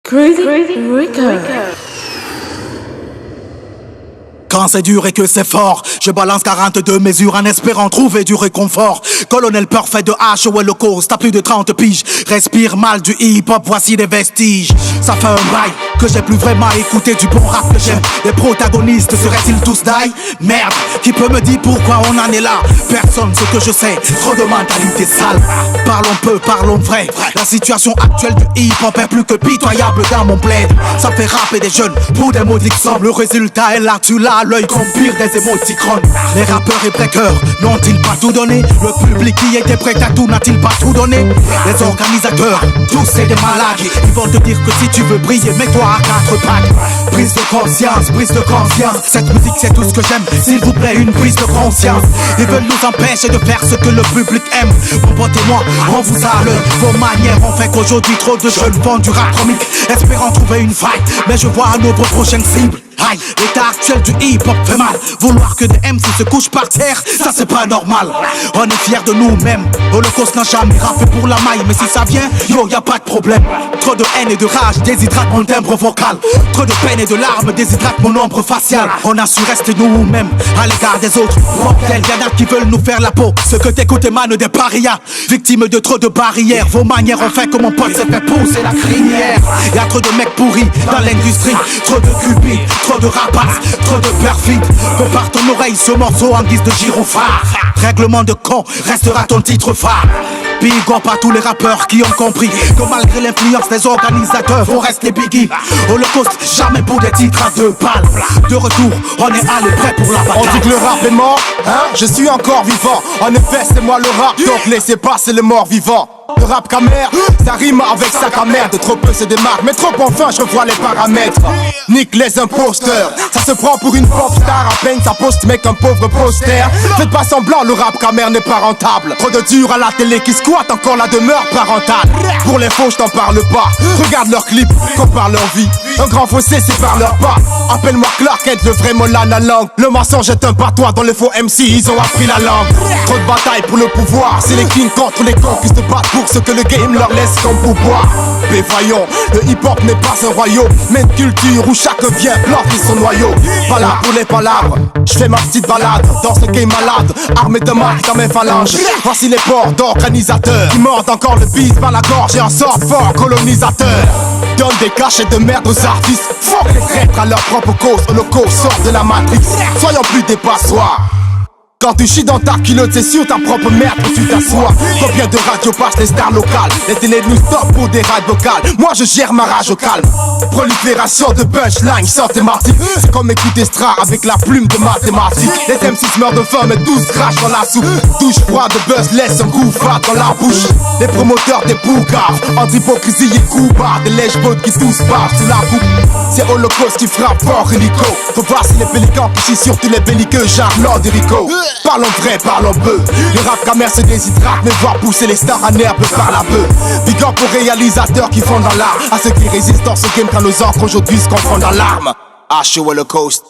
Crazy Rico. Quand c'est dur et que c'est fort, je balance 42 mesures en espérant trouver du réconfort. Colonel Parfait de H au Holocaust, t'as plus de 30 piges. Respire mal du hip-hop, voici des vestiges. Ça fait un bail que j'ai plus vraiment écouté du bon rap que j'aime. Les protagonistes seraient-ils tous die? Merde, qui peut me dire pourquoi on en est là? Personne, ce que je sais, trop de mentalité sale. Parlons peu, parlons vrai. La situation actuelle du hip-hop est plus que pitoyable dans mon plaid. Ça fait rapper des jeunes pour des mots d'Ixom. Le résultat est là, tu l'as à l'œil comme pire des émoticônes. Les rappeurs et breakers n'ont-ils pas tout donné? Le public qui était prêt à tout n'a-t-il pas tout donné? Les organisateurs, tous c'est des malades. Ils vont te dire que si tu veux briller, mets-toi à 4 pattes. Prise de conscience, prise de conscience. Cette musique c'est tout ce que j'aime, s'il vous plaît une prise de conscience. Ils veulent nous empêcher de faire ce que le public aime. Mon pote et moi, on vous a à l'heure. Vos manières ont fait qu'aujourd'hui trop de jeunes font du rap comique, espérant trouver une faille. Mais je vois à nos prochaines cibles. Aïe, l'état actuel du hip-hop fait mal. Vouloir que des MC se couchent par terre, ça c'est pas normal. On est fiers de nous-mêmes. Holocaust n'a jamais rappé pour la maille. Mais si ça vient, yo, y a pas de problème. Trop de haine et de rage déshydrate mon timbre vocal. Trop de peine et de larmes déshydrate mon ombre faciale. On a su rester nous-mêmes à l'égard des autres. Bordel, y'en a qui veulent nous faire la peau. Ce que t'écoutes émane des parias. Victimes de trop de barrières. Vos manières ont fait que mon pote s'est fait pousser la crinière. Y'a trop de mecs pourris dans l'industrie. Trop de cupides, trop de rapaces, trop de perfides. Que par ton oreille ce morceau en guise de gyrophare. Règlement de con restera ton titre phare. Big up à tous les rappeurs qui ont compris que malgré l'influence des organisateurs, vont rester biggie. Holocaust, jamais pour des titres à 2 balles. De retour, on est allé prêt pour la bataille. On dit que le rap est mort, hein? Je suis encore vivant. En effet, c'est moi le rap, donc laissez passer le mort vivant. Le rap camère, ça rime avec sac à merde. Trop peu se démarque, mais trop enfin je vois les paramètres. Nique les imposteurs, ça se prend pour une pop star. À peine ça poste mec un pauvre poster. Faites pas semblant, le rap camère n'est pas rentable. Trop de durs à la télé qui squattent encore la demeure parentale. Pour les faux je t'en parle pas, regarde leurs clips, compare leur vie. Un grand fossé sépare leurs pas. Appelle-moi Clark Kent, le vrai Molan à langue. Le mensonge est un patois dans les faux MC, ils ont appris la langue. Trop de batailles pour le pouvoir, c'est les kings contre les cons qui se battent pour ce que le game leur laisse comme pouvoir. Mais voyons, le hip-hop n'est pas un royaume, mais une culture où chacun vient planter son noyau. Pas là pour les palabres, je fais ma petite balade dans ce game malade, armé de marques dans mes phalanges. Voici les ports d'organisateurs qui mordent encore le bise par la gorge et en sortent fort colonisateur. Donne des cachets de merde aux artistes, fuck les traîtres à leur propre cause. Holocaust sort de la matrice, soyons plus des passoires. Quand tu chies dans ta culotte, c'est sur ta propre merde que tu t'assois. Combien de radios passent les stars locales? Les télés nous stoppent pour des rades vocales. Moi je gère ma rage au calme. Prolifération de punchline sans thématique. C'est comme écouter Stra avec la plume de mathématiques. Les M6 meurent de faim mais 12 crachent dans la soupe. Douche froide de buzz laisse un goût fat dans la bouche. Les promoteurs des bougards, entre hypocrisie et coups bas. Des lèche-bottes qui tous partent sous la coupe. C'est Holocaust qui frappe fort hélico. Faut voir si les pélicans qui chient sur tous les belliqueux genre Lord et Rico. Parlons vrai, parlons peu. Le rap camère se déshydrate, mais voir pousser les stars en herbe par la peu. Big up aux réalisateurs qui font dans l'art, à ceux qui résistent dans ce game quand nos encres aujourd'hui se confondent dans l'arme. H au Holocaust.